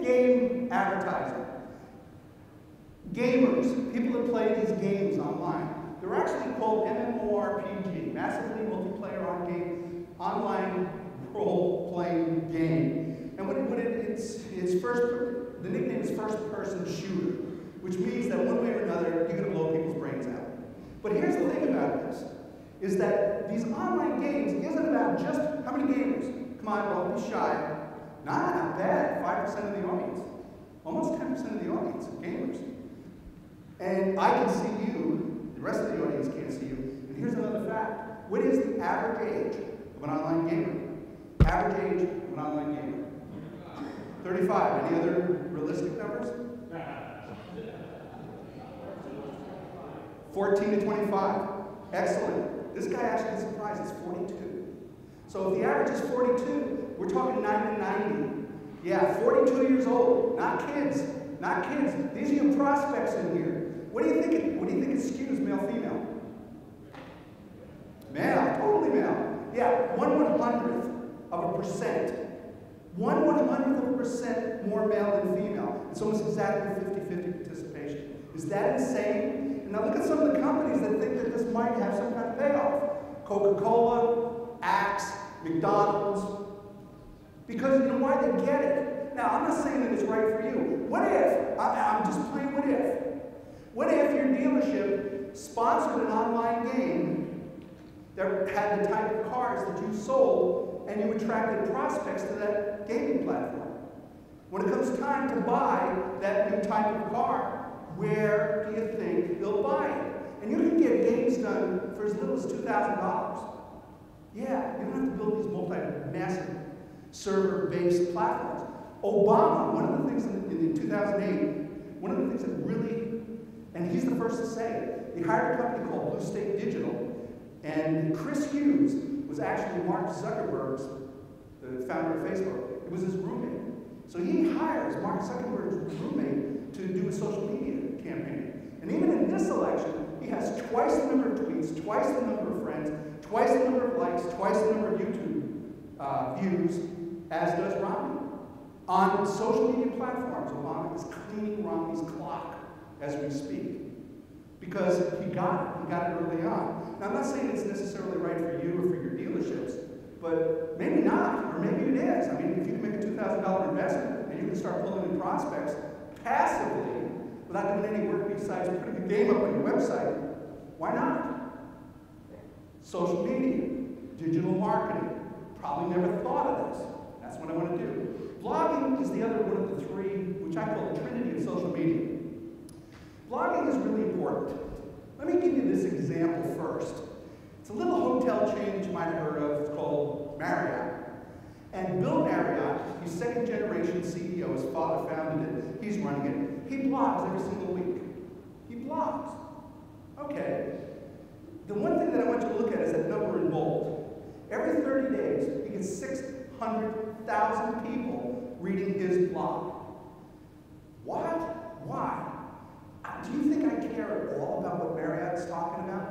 game advertising. Gamers, people that play these games online, they're actually called MMORPG, massively multiplayer online role-playing game. And the nickname is first-person shooter, which means that one way or another, you're going to blow people's brains out. But here's the thing about this, is that these online games isn't about just how many gamers. Come on, don't be shy. Not bad, 5% of the audience. Almost 10% of the audience are gamers. And I can see you, the rest of the audience can't see you. And here's another fact. What is the average age of an online gamer? Average age of an online gamer? 35. Any other realistic numbers? 14 to 25. Excellent. This guy actually is surprised. It's 42. So if the average is 42, we're talking 9 to 90. Yeah, 42 years old. Not kids. Not kids. These are your prospects in here. What do you think it skews male-female? Male. Totally male. Yeah, 1/100th of a percent. 1/100th of a percent more male than female. It's almost exactly 50-50 participation. Is that insane? And now look at some of the companies that think that this might have some kind of payoff. Coca-Cola, Axe, McDonald's. Because you know why? They get it. Now, I'm not saying that it's right for you. What if? I'm just playing what if. What if your dealership sponsored an online game that had the type of cars that you sold and you attracted prospects to that gaming platform? When it comes time to buy that new type of car, where do you think they'll buy it? And you can get games done for as little as $2,000. Yeah, you don't have to build these massive server-based platforms. Obama, one of the things in 2008, one of the things that really, and he's the first to say it, he hired a company called Blue State Digital, and Chris Hughes was actually Mark Zuckerberg's, the founder of Facebook. It was his roommate. So he hires Mark Zuckerberg's roommate to do a social media campaign. And even in this election, he has twice the number of tweets, twice the number of friends, twice the number of likes, twice the number of YouTube views, as does Romney. On social media platforms, Obama is cleaning Romney's clock as we speak. Because he got it early on. Now, I'm not saying it's necessarily right for you or for your dealerships, but maybe not, or maybe it is. I mean, if you can make a $2,000 investment and you can start pulling in prospects passively without doing any work besides putting a game up on your website, why not? Social media, digital marketing. Probably never thought of this. That's what I want to do. Blogging is the other one of the three, which I call the trinity of social media. Blogging is really important. Let me give you this example first. It's a little hotel chain that you might have heard of. It's called Marriott. And Bill Marriott, he's second generation CEO, his father founded it, he's running it. He blogs every single week. He blogs. Okay. The one thing that I want you to look at is that number in bold. Every 30 days, he gets 600,000 people reading his blog. What? Why? Do you think I care at all about what Marriott's talking about?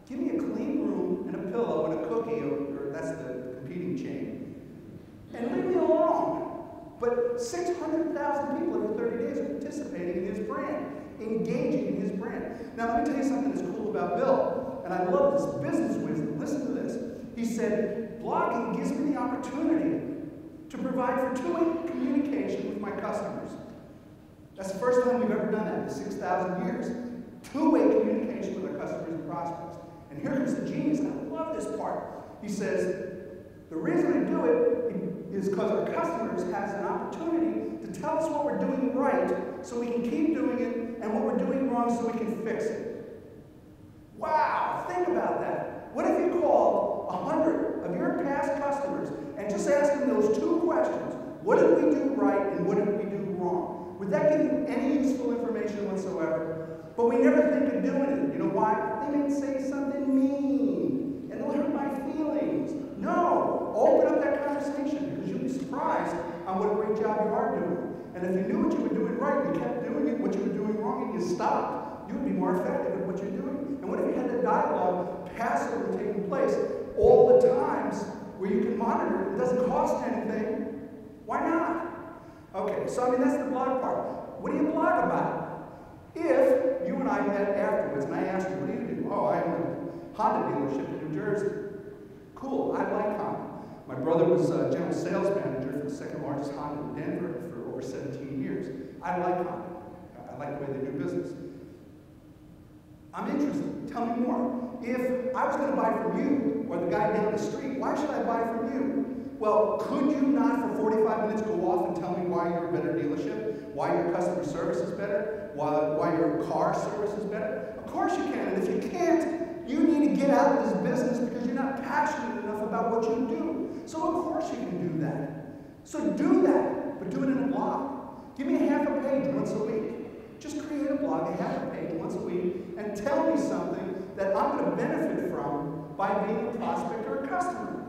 Give me a clean room and a pillow and a cookie, or that's the competing chain, and leave me alone. But 600,000 people every 30 days are participating in his brand, engaging in his brand. Now, let me tell you something that's cool about Bill, and I love this business wisdom. Listen to this. He said, blogging gives me the opportunity to provide for two-way communication with my customers. That's the first time we've ever done that in 6,000 years. Two-way communication with our customers and prospects. And here comes the genius. I love this part. He says, the reason I do it is because our customers has an opportunity to tell us what we're doing right so we can keep doing it, and what we're doing wrong so we can fix it. Wow, think about that. What if you called 100 of your past customers and just asked them those two questions? What did we do right and what did we do wrong? Would that give you any useful information whatsoever? But we never think of doing it. You know why? They may say something mean, and it'll hurt my feelings. No, open up that conversation, because you'll be surprised on what a great job you are doing. And if you knew what you were doing right, you kept doing it, what you were doing wrong, and you stopped, you would be more effective at what you're doing. And what if you had that dialogue passively taking place all the times where you can monitor it? It doesn't cost anything. Why not? Okay, so I mean, that's the blog part. What do you blog about? If you and I met afterwards and I asked you, what do you do? Oh, I own a Honda dealership in New Jersey. Cool, I like Honda. My brother was general sales manager for the second largest Honda in Denver for over 17 years. I like Honda. I like the way they do business. I'm interested. Tell me more. If I was going to buy from you or the guy down the street, why should I buy from you? Well, could you not for 45 minutes go off and tell me why you're a better dealership? Why your customer service is better? Why your car service is better? Of course you can. And if you can't, you need to get out of this business because you're not passionate enough about what you do. So of course you can do that. So do that, but do it in a blog. Give me a half a page once a week. Just create a blog, a half a page once a week, and tell me something that I'm going to benefit from by being a prospect or a customer.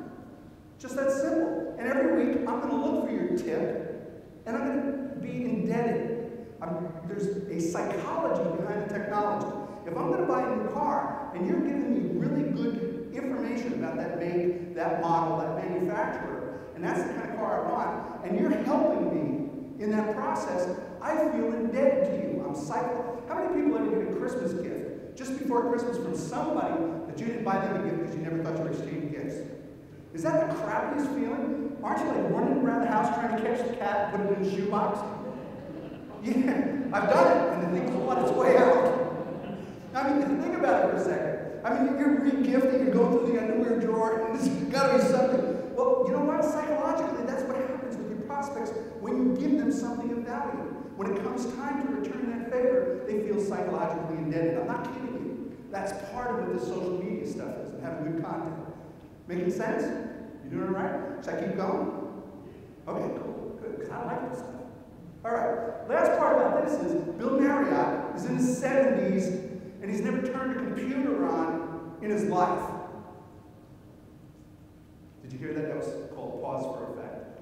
Just that simple. And every week, I'm going to look for your tip, and I'm going to be indebted. There's a psychology behind the technology. If I'm going to buy a new car, and you're giving me really good information about that make, that model, that manufacturer, and that's the kind of car I want, and you're helping me in that process, I feel indebted to you. I'm psycho. How many people ever get a Christmas gift just before Christmas from somebody that you didn't buy them a gift because you never thought you were exchanging gifts? Is that the crappiest feeling? Aren't you like running around the house trying to catch the cat and put it in a shoebox? Yeah, I've done it, and the thing's on its way out. I mean, think about it for a second. I mean, you're re-gifting, you're going through the underwear drawer, and there's got to be something. Well, you know what? Psychologically, that's what happens with your prospects when you give them something of value. When it comes time to return that favor, they feel psychologically indebted. I'm not kidding you. That's part of what the social media stuff is, and having good content. Making sense? You doing all right? Should I keep going? Okay, cool. Good, because I like this stuff. All right. Last part about this is Bill Marriott is in his 70s, and he's never turned a computer on in his life. Did you hear that? That was called pause for effect.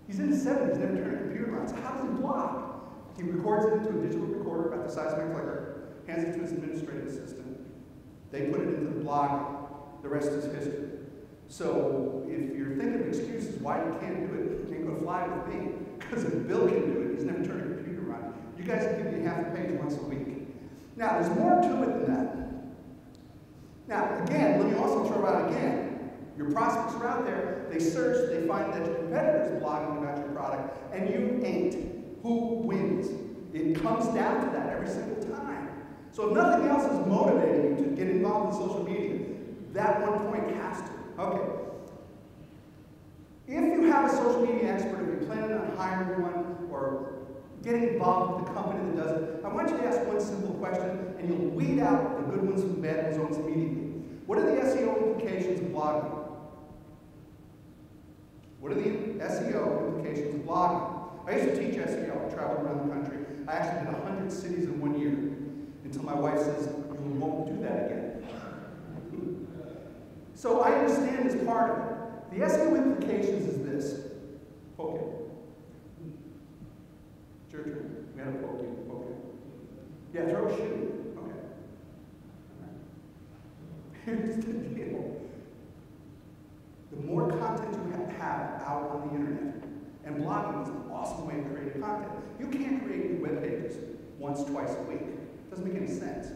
He's in his 70s, never turned a computer on. So how does he blog? He records it into a digital recorder about the size of my clicker, hands it to his administrative assistant. They put it into the blog. The rest is history. So if you're thinking of excuses why you can't do it, you ain't going to fly with me. Because if Bill can do it, he's never turned a computer on. You guys can give me half a page once a week. Now, there's more to it than that. Now, again, let me also throw out again, your prospects are out there, they search, they find that your competitor's blogging about your product, and you ain't. Who wins? It comes down to that every single time. So if nothing else is motivating you to get involved in social media, that one point has to. Okay. If you have a social media expert, if you're planning on hiring one or getting involved with the company that does it, I want you to ask one simple question, and you'll weed out the good ones from the bad ones immediately. What are the SEO implications of blogging? What are the SEO implications of blogging? I used to teach SEO. I traveled around the country. I actually did 100 cities in 1 year until my wife says, you won't do that again. So I understand this part of it. The SEO implications is this. Poke it. It's your turn. We had to poke you. Poke it. Yeah, throw a shoe. Okay. Here's the deal. The more content you have out on the internet, and blogging is an awesome way to create content. You can't create new web pages once, twice a week. It doesn't make any sense.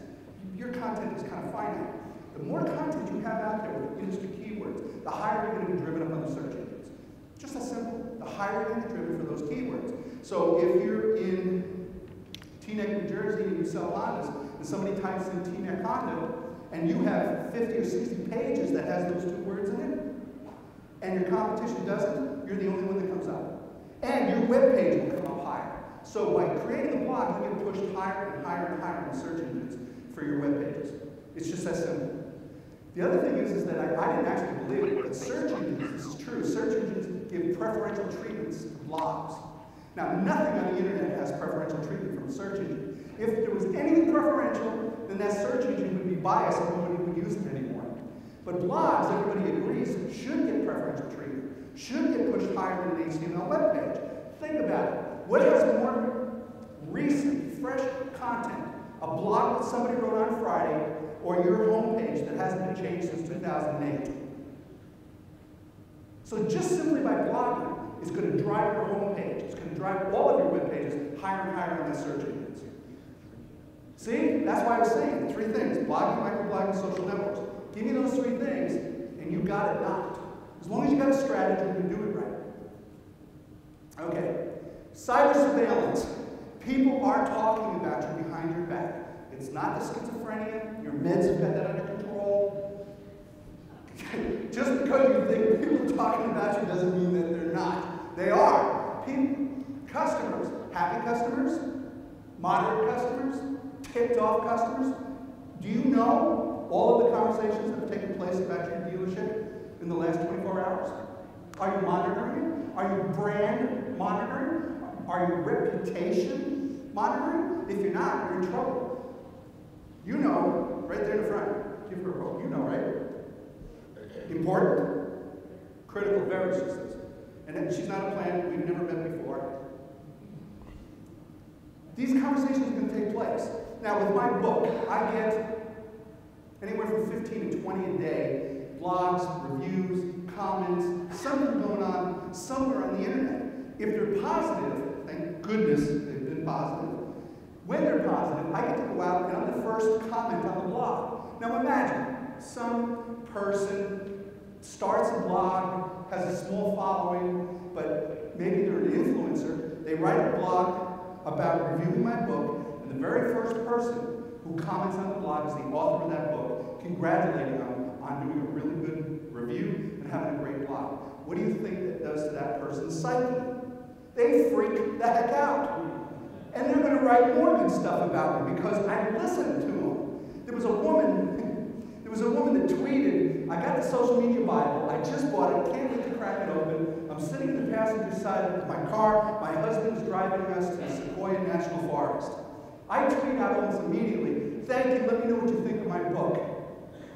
Your content is kind of finite. The more content you have out there with industry keywords, the higher you're going to be driven up on the search engines. Just that simple. The higher you're going to be driven for those keywords. So if you're in Teaneck, New Jersey, and you sell Hondas, and somebody types in Teaneck Honda, and you have 50 or 60 pages that has those 2 words in it, and your competition doesn't, you're the only one that comes up. And your web page will come up higher. So by creating a blog, you get pushed higher and higher and higher in the search engines for your web pages. It's just that simple. The other thing is that I didn't actually believe it, but search engines, this is true, search engines give preferential treatments to blogs. Now, nothing on the internet has preferential treatment from a search engine. If there was anything preferential, then that search engine would be biased and nobody would use it anymore. But blogs, everybody agrees, should get preferential treatment, should get pushed higher than an HTML web page. Think about it. What has more recent, fresh content? A blog that somebody wrote on Friday, or your homepage that hasn't been changed since 2008. So just simply by blogging, is going to drive your homepage. It's going to drive all of your web pages higher and higher on the search engines. See? That's why I was saying the 3 things: blogging, microblogging, social networks. Give me those 3 things, and you got it knocked. As long as you got a strategy, you can do it right. Okay. Cyber surveillance. People are talking about you behind your back. It's not the schizophrenia. Your meds have got that under control. Just because you think people are talking about you doesn't mean that they're not. They are. Customers, happy customers, moderate customers, tipped off customers. Do you know all of the conversations that have taken place about your dealership in the last 24 hours? Are you monitoring it? Are you brand monitoring? Are you reputation monitoring? If you're not, you're in trouble. You know, right there in the front. Give her a quote. You know, right? Important, critical, very, she says. And then she's not a plant we've never met before. These conversations are going to take place. Now, with my book, I get anywhere from 15 to 20 a day. Blogs, reviews, comments, something going on somewhere on the internet. If they're positive, thank goodness they've been positive. When they're positive, I get to go out and I'm the first comment on the blog. Now imagine, some person starts a blog, has a small following, but maybe they're an influencer. They write a blog about reviewing my book, and the very first person who comments on the blog is the author of that book, congratulating them on doing a really good review and having a great blog. What do you think that does to that person's psyche? They freak the heck out. And they're going to write more good stuff about me because I listened to them. There was a woman that tweeted, I got the social media Bible, I just bought it, can't wait to crack it open. I'm sitting in the passenger side of my car, my husband is driving us to the Sequoia National Forest. I tweet out almost immediately, thank you, let me know what you think of my book.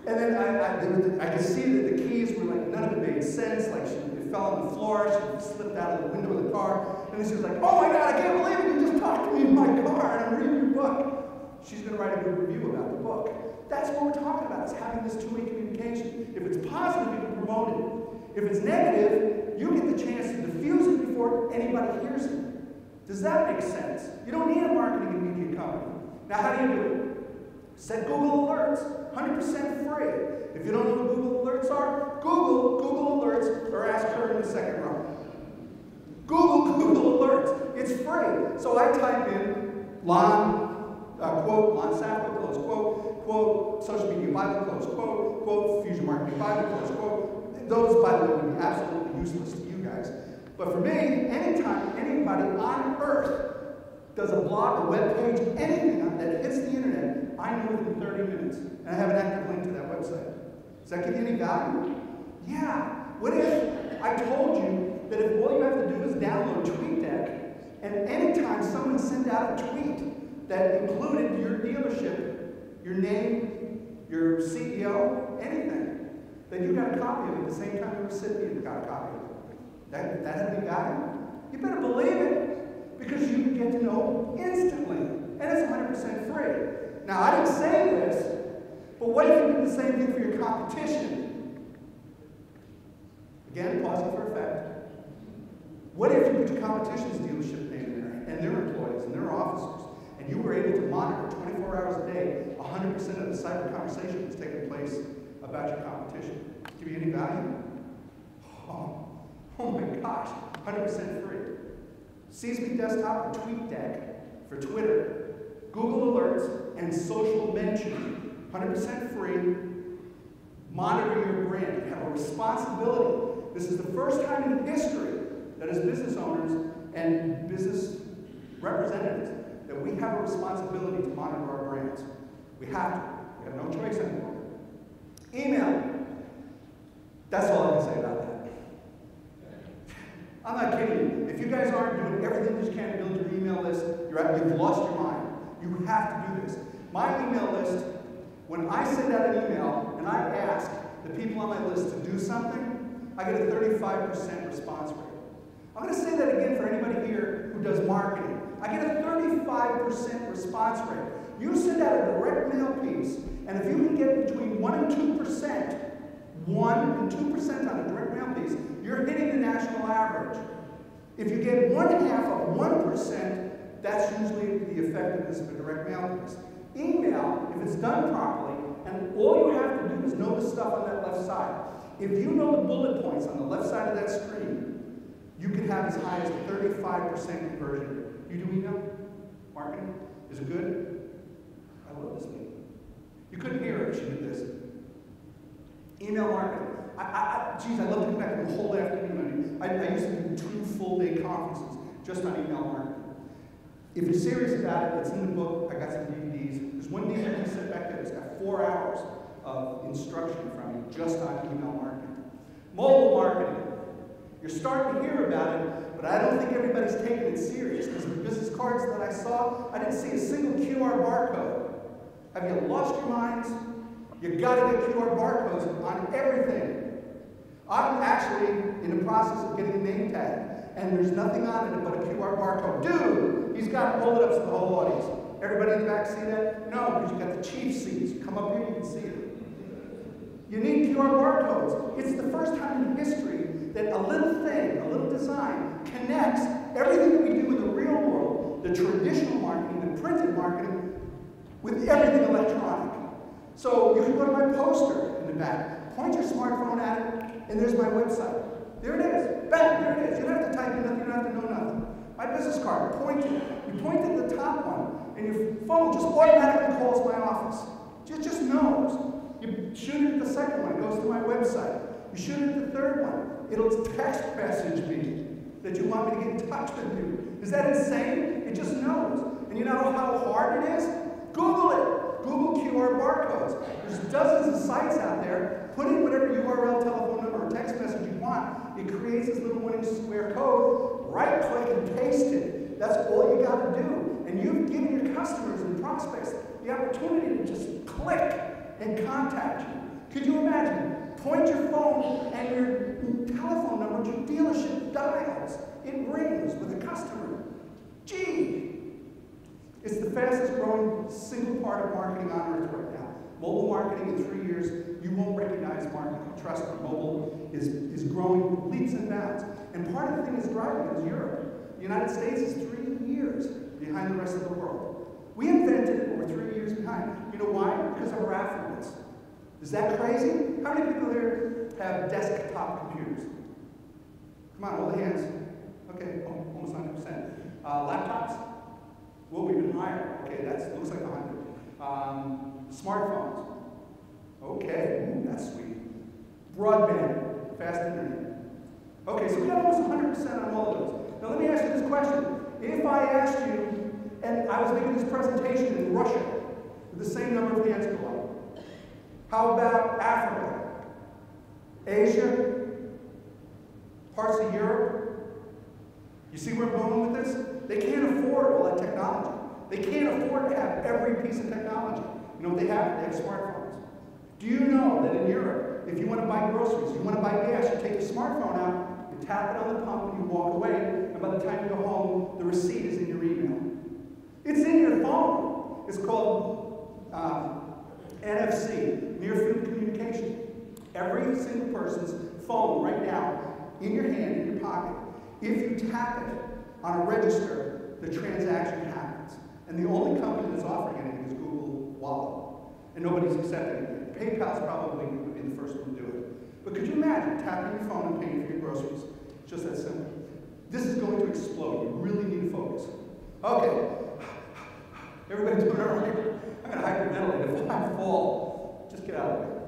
And then I could see that the keys were like, none of it made sense, like it fell on the floor, she slipped out of the window of the car, and then she was like, oh my God, I can't believe it, you just talked to me in my car, and I'm reading your book. She's going to write a good review about the book. That's what we're talking about, is having this two-way communication. If it's positive, you can promote it. If it's negative, you get the chance to diffuse it before anybody hears it. Does that make sense? You don't need a marketing and media company. Now, how do you do it? Set Google Alerts, 100% free. If you don't know what Google Alerts are, Google Alerts, or ask her in the second row. Google Alerts. It's free. So I type in quote, Safko, close quote, social media Bible, close quote, fusion marketing Bible, close quote. Those, by the way, would be absolutely useless to you guys. But for me, anytime anybody on earth does a blog, a web page, anything that hits the internet, I know within 30 minutes. And I have an active link to that website. Does that give you any value? Yeah. What if I told you that if all you have to do is download TweetDeck, and anytime someone sent out a tweet that included your dealership, your name, your CEO, anything, that you got a copy of it at the same time the recipient got a copy of it. That had any value? You better believe it, because you can get to know instantly, and it's 100% free. Now, I didn't say this, but what if you did the same thing for your competition? Again, pausing for effect. What if you put your competition's dealership name in there, and their employees, and their officers, and you were able to monitor 24 hours a day, 100% of the cyber conversation that's taking place about your competition? Give you any value? Oh my gosh, 100% free. CSP Desktop and TweetDeck for Twitter, Google Alerts, and social mention, 100% free. Monitor your brand. You have a responsibility. This is the first time in history that as business owners and business representatives that we have a responsibility to monitor our brands. We have to. We have no choice anymore. Email. That's all I can say about that. I'm not kidding you. If you guys aren't doing everything that you can to build your email list, you've lost your mind. You have to do this. My email list, when I send out an email and I ask the people on my list to do something, I get a 35% response rate. I'm going to say that again for anybody here who does marketing. I get a 35% response rate. You send out a direct mail piece, and if you can get between 1 and 2%, 1 and 2% on a direct mail piece, you're hitting the national average. If you get 1/2 of 1%, that's usually the effectiveness of a direct mail list. Email, if it's done properly, and all you have to do is know the stuff on that left side. If you know the bullet points on the left side of that screen, you can have as high as a 35% conversion rate. You do email marketing? Is it good? I love this lady. You couldn't hear her if she did this. Email marketing. Geez, I love to come back to the whole afternoon. I used to do 2 full-day conferences just on email marketing. If you're serious about it, it's in the book. I got some DVDs. There's one DVD set back there. It's got 4 hours of instruction from me just on email marketing. Mobile marketing. You're starting to hear about it, but I don't think everybody's taking it serious, because the business cards that I saw, I didn't see a single QR barcode. Have you lost your minds? You've got to get QR barcodes on everything. I'm actually in the process of getting a name tag, and there's nothing on it but a QR barcode. Dude, he's got to hold it up to the whole audience. Everybody in the back see that? No, because you got the chief seats. Come up here, you can see it. You need QR barcodes. It's the first time in history that a little thing, a little design, connects everything that we do in the real world, the traditional marketing, the printed marketing, with everything electronic. So you can go to my poster in the back, point your smartphone at it, and there's my website. There it is. Bang, there it is. You don't have to type in nothing, you don't have to know nothing. My business card, point it. You point to the top one, and your phone just automatically calls my office. It just knows. You shoot it at the second one, it goes to my website. You shoot it at the third one, it'll text message me that you want me to get in touch with you. Is that insane? It just knows. And you know how hard it is? Google it. Google QR barcodes. There's dozens of sites out there. Put in whatever URL, telephone number, or text message you want. It creates this little 1-inch square code. Right-click and paste it. That's all you got to do. And you've given your customers and prospects the opportunity to just click and contact you. Could you imagine? Point your phone and your telephone number to your dealership dials. It rings with a customer. Gee! It's the fastest growing single part of marketing on earth right now. Mobile marketing in 3 years, you won't recognize marketing. Trust me, mobile is growing leaps and bounds. And part of the thing that's driving it is Europe. The United States is 3 years behind the rest of the world. We invented it, but we're 3 years behind. You know why? Because of our affluence. Is that crazy? How many people here have desktop computers? Come on, all the hands. Okay, almost 100%. Laptops? Well, we've been higher. Okay, that looks like 100. Smartphones. Okay, ooh, that's sweet. Broadband, fast internet. Okay, so we got almost 100% on all of those. Now let me ask you this question. If I asked you, and I was making this presentation in Russia, with the same number of hands go up. How about Africa? Asia? Parts of Europe? You see where I'm going with this? They can't afford all that technology. They can't afford to have every piece of technology. You know what they have? They have smartphones. Do you know that in Europe, if you want to buy groceries, you want to buy gas, you take your smartphone out, you tap it on the pump, and you walk away, and by the time you go home, the receipt is in your email. It's in your phone. It's called NFC, Near Field Communication. Every single person's phone right now, in your hand, in your pocket, if you tap it on a register, the transaction happens. And the only company that's offering anything is Google Wallet. And nobody's accepting it. PayPal's probably would be the first one to do it. But could you imagine tapping your phone and paying for your groceries? It's just that simple. This is going to explode. You really need to focus. Okay. Everybody doing all right? I'm going to hyperventilate. If I fall, just get out of the way.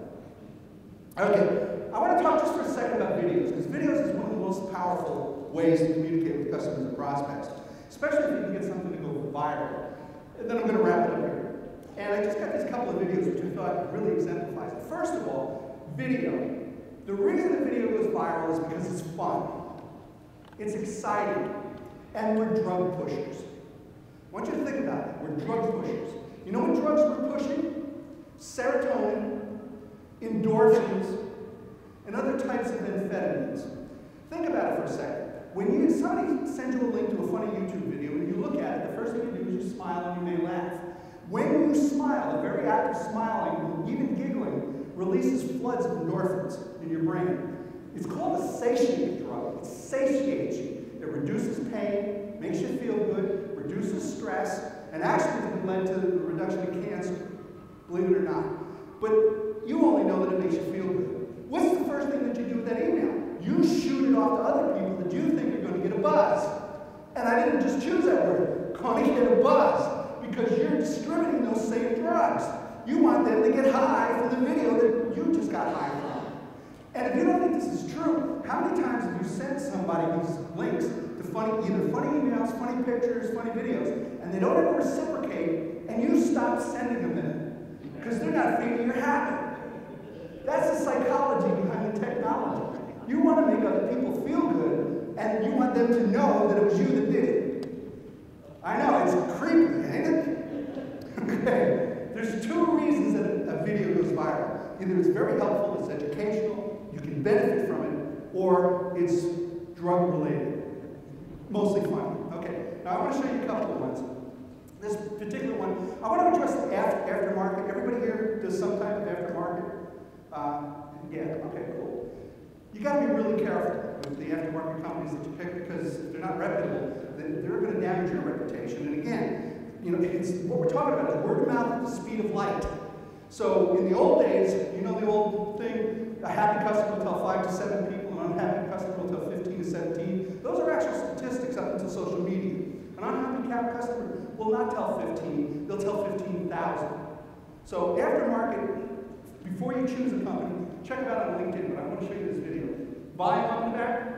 Okay. I want to talk just for a second about videos, because videos is one of the most powerful ways to communicate with customers and prospects, especially if you can get something to go viral. And then I'm going to wrap it up here. And I just got these couple of videos which I thought really exemplifies it. First of all, video. The reason the video goes viral is because it's fun. It's exciting. And we're drug pushers. I want you to think about it. We're drug pushers. You know what drugs we're pushing? Serotonin, endorphins, and other types of amphetamines. Think about it for a second. When somebody sends you a link to a funny YouTube video, and you look at it, the first thing you do is you smile and you may laugh. When you smile, a very act of smiling, even giggling, releases floods of endorphins in your brain. It's called a satiating drug. It satiates you. It reduces stress, and actually it's led to the reduction in cancer, believe it or not. But you only know that it makes you feel good. What's the first thing that you do with that email? You shoot it off to other people that you think are going to get a buzz. And I didn't just choose that word, going to get a buzz, because you're distributing those same drugs. You want them to get high from the video that you just got high from. And if you don't think this is true, how many times have you sent somebody these links to either funny emails, funny pictures, funny videos, and they don't ever reciprocate, and you stop sending them them because they're not feeding your habit? That's the psychology behind the technology. You want to make other people feel good, and you want them to know that it was you that did it. I know, it's creepy, ain't it? Okay, there's two reasons that a video goes viral. Either it's very helpful, it's educational, you can benefit from it, or it's drug-related. Mostly funny. Okay, now I want to show you a couple of ones. This particular one, I want to address the aftermarket. Everybody here does some type of aftermarket? Yeah, okay, cool. You got to be really careful with the aftermarket companies that you pick, because if they're not reputable, then they're going to damage your reputation. And again, you know, what we're talking about is word of mouth at the speed of light. So in the old days, you know the old thing, a happy customer will tell 5 to 7 people, an unhappy customer will tell 15 to 17. Those are actual statistics up until social media. An unhappy customer will not tell 15, they'll tell 15,000. So aftermarket, before you choose a company, check it out on LinkedIn, but I want to show you this video. Volume up in the back.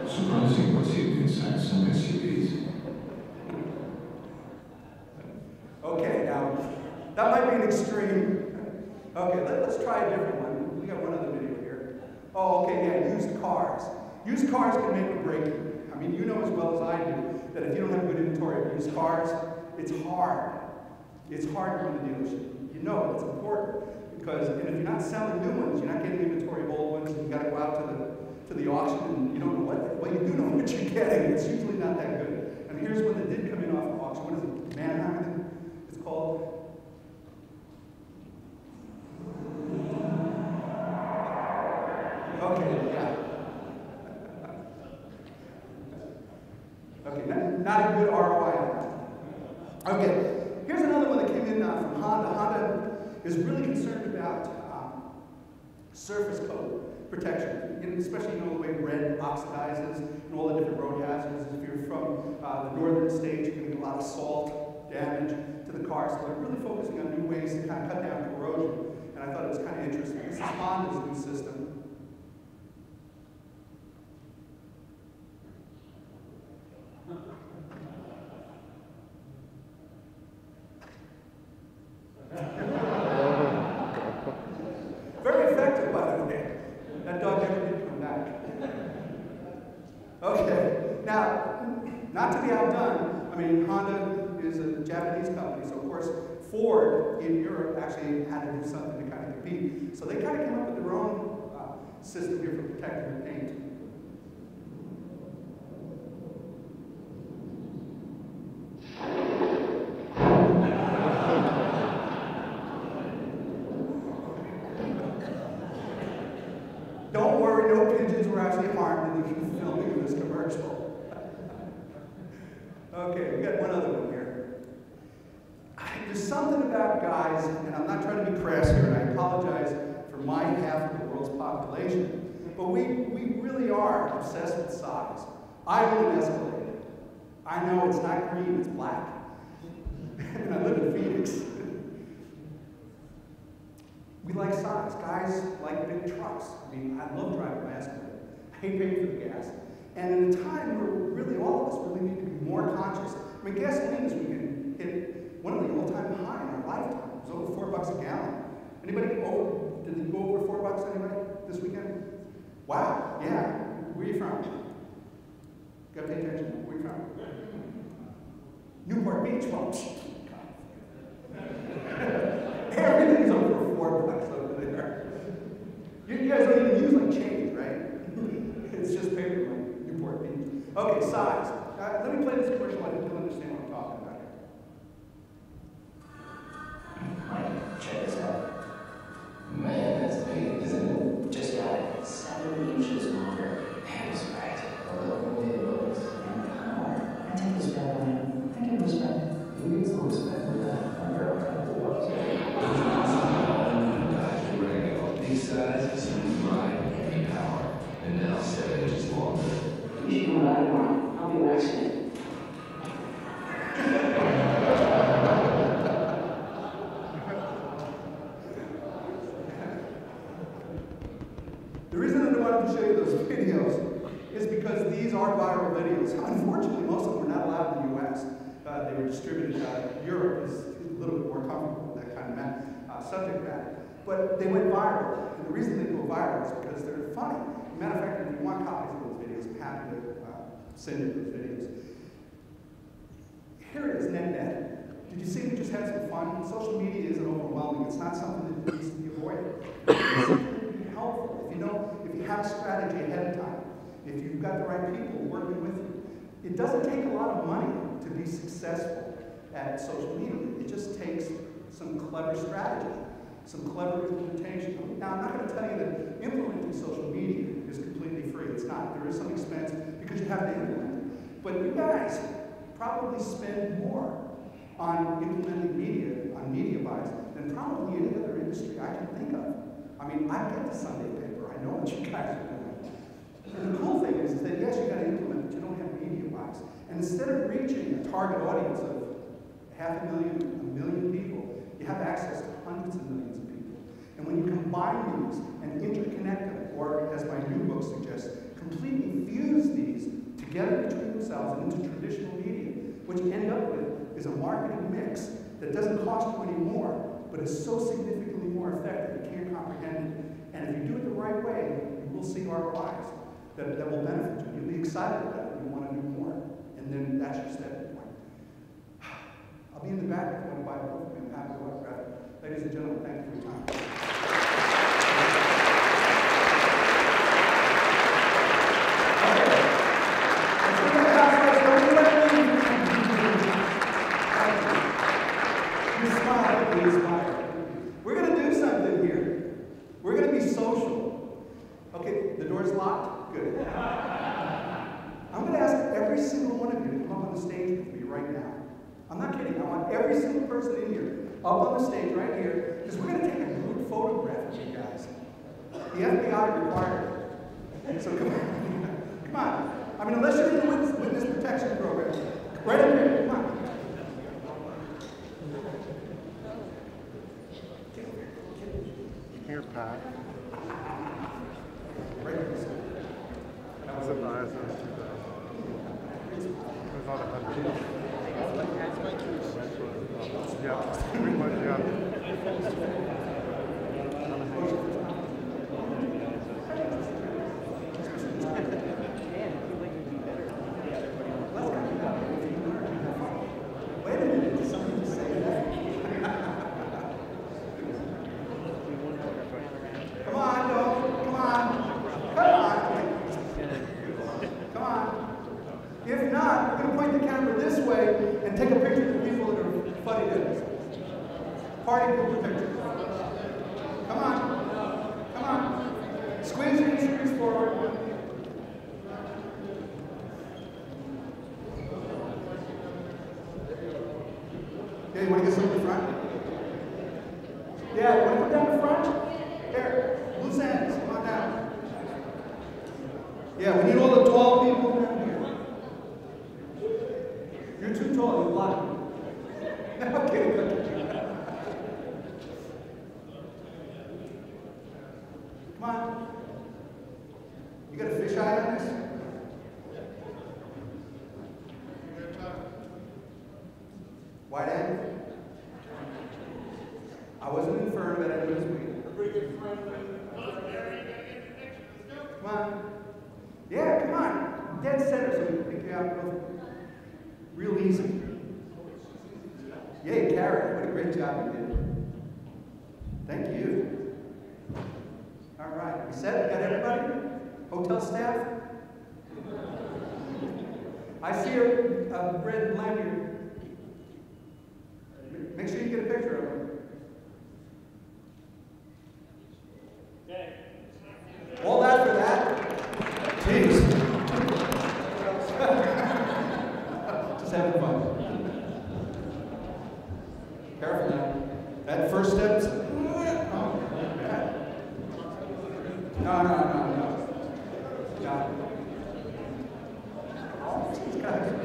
Surprising what's hidden inside some SUVs. Okay, now, that might be an extreme. Okay, let's try a different one. We got one other video here. Oh, okay, yeah, used cars. Used cars can make or break you. I mean, you know as well as I do that if you don't have good inventory of used cars, it's hard. It's hard to run the dealership. You know it's important, because if you're not selling new ones, you're not getting inventory of old ones, and you got to go out to the auction, and you don't know what. Well, you do know what you're getting. It's usually not that good. And here's one that did come in off auction. What is it? Manheim, it's called. Okay, yeah. Okay, not a good ROI on that. Okay, here's another one that came in from Honda. Honda is really concerned about surface coat protection, especially, you know, the way red oxidizes and all the different road hazards. If you're from the northern states, you're going to get a lot of salt damage to the car. So they're really focusing on new ways to kind of cut down corrosion. And I thought it was kind of interesting. This is Honda's new system. Very effective, by the way. That dog never did come back. Okay, now, not to be outdone, I mean, Honda is a Japanese company, so of course, Ford in Europe actually had to do something to kind of compete. So they kind of came up with their own system here for protecting the paint. Don't worry, no pigeons were actually harmed in the filming of this commercial. Okay, we got one other one here. There's something about guys, and I'm not trying to be crass here, and I apologize for my half of the world's population, but we really are obsessed with size. I own an Escalade. I know it's not green, it's black. And I live in Phoenix. We like size. Guys like big trucks. I mean, I love driving my Escalade. I hate paying for the gas. And in a time where really all of us really need to be more conscious. I mean, gasoline this weekend hit one of the all-time high in our lifetime. It was over $4 a gallon. Anybody over? Did it go over $4 anybody this weekend? Wow. Yeah. Where are you from? Got to pay attention. Where are you from? Newport Beach. Well, everything's over $4 over there. You guys don't even use like change, right? It's just paper like Newport Beach. Okay, size. Let me play this commercial. I think you'll understand what I'm talking about here. Mike, check this out. that. But they went viral. And the reason they go viral is because they're funny. As a matter of fact, if you want copies of those videos, I'm happy to send you those videos. Here it is, net. Did you see we just had some fun? Social media isn't overwhelming. It's not something that needs to be avoided. It's something that can be helpful. If you have a strategy ahead of time, if you've got the right people working with you, it doesn't take a lot of money to be successful at social media. It just takes some clever strategy, some clever implementation. Now, I'm not going to tell you that implementing social media is completely free. It's not. There is some expense because you have to implement it. But you guys probably spend more on implementing media, on media buys, than probably any other industry I can think of. I mean, I get the Sunday paper. I know what you guys are doing. And the cool thing is that, yes, you got to implement, but you don't have media buys. And instead of reaching a target audience of 500,000, 1 million people, you have access to hundreds of millions of people. And when you combine these and interconnect them, or as my new book suggests, completely fuse these together between themselves and into traditional media, what you end up with is a marketing mix that doesn't cost you any more, but is so significantly more effective you can't comprehend it. And if you do it the right way, you will see ROIs that will benefit you. You'll be excited about it. You want to do more. And then that's your stepping point. I'll be in the back if you want to buy a book. I'm happy to grab it. Ladies and gentlemen, thank you for your time. We're going to do something here. We're going to be social. Okay, the door's locked? Good. I'm going to ask every single one of you to come up on the stage with me right now. I'm not kidding. I want every single person in here up on the stage right here, because we're going to take a group photograph of you guys. The FBI required it. So come on. Come on. I mean, unless you're in the witness protection program. Right up here. Come on. Here, Pat. Right here. That was advised. There's all the hundreds. Yeah, pretty much, yeah. Wait a minute, did somebody just say that? Come on, Dom. Come on. Come on. Come on. If not, we're going to point the camera this way and take a picture of the people that are funny to us. Party people picture. Come on. Come on. Squeeze your squeeze forward. Yeah, you want to get some in the front? Yeah, you want to go down the front? Here, loose ends, come on down. Yeah, we need all the tall people down here. You're too tall, you're blind. Okay. Come on. You got a fish eye on this? White end? I wasn't infirm that anybody's waiting. Come on. Yeah, come on. Dead center so we can pick you out real easy. Yay, Karen. What a great job you did. Thank you. All right. We set? We got everybody? Hotel staff? I see a red lanyard. Make sure you get a picture of her. Okay. All that for that? Jeez. Just having fun. Careful now. That first step's. Oh, yeah. No. Oh, these guys.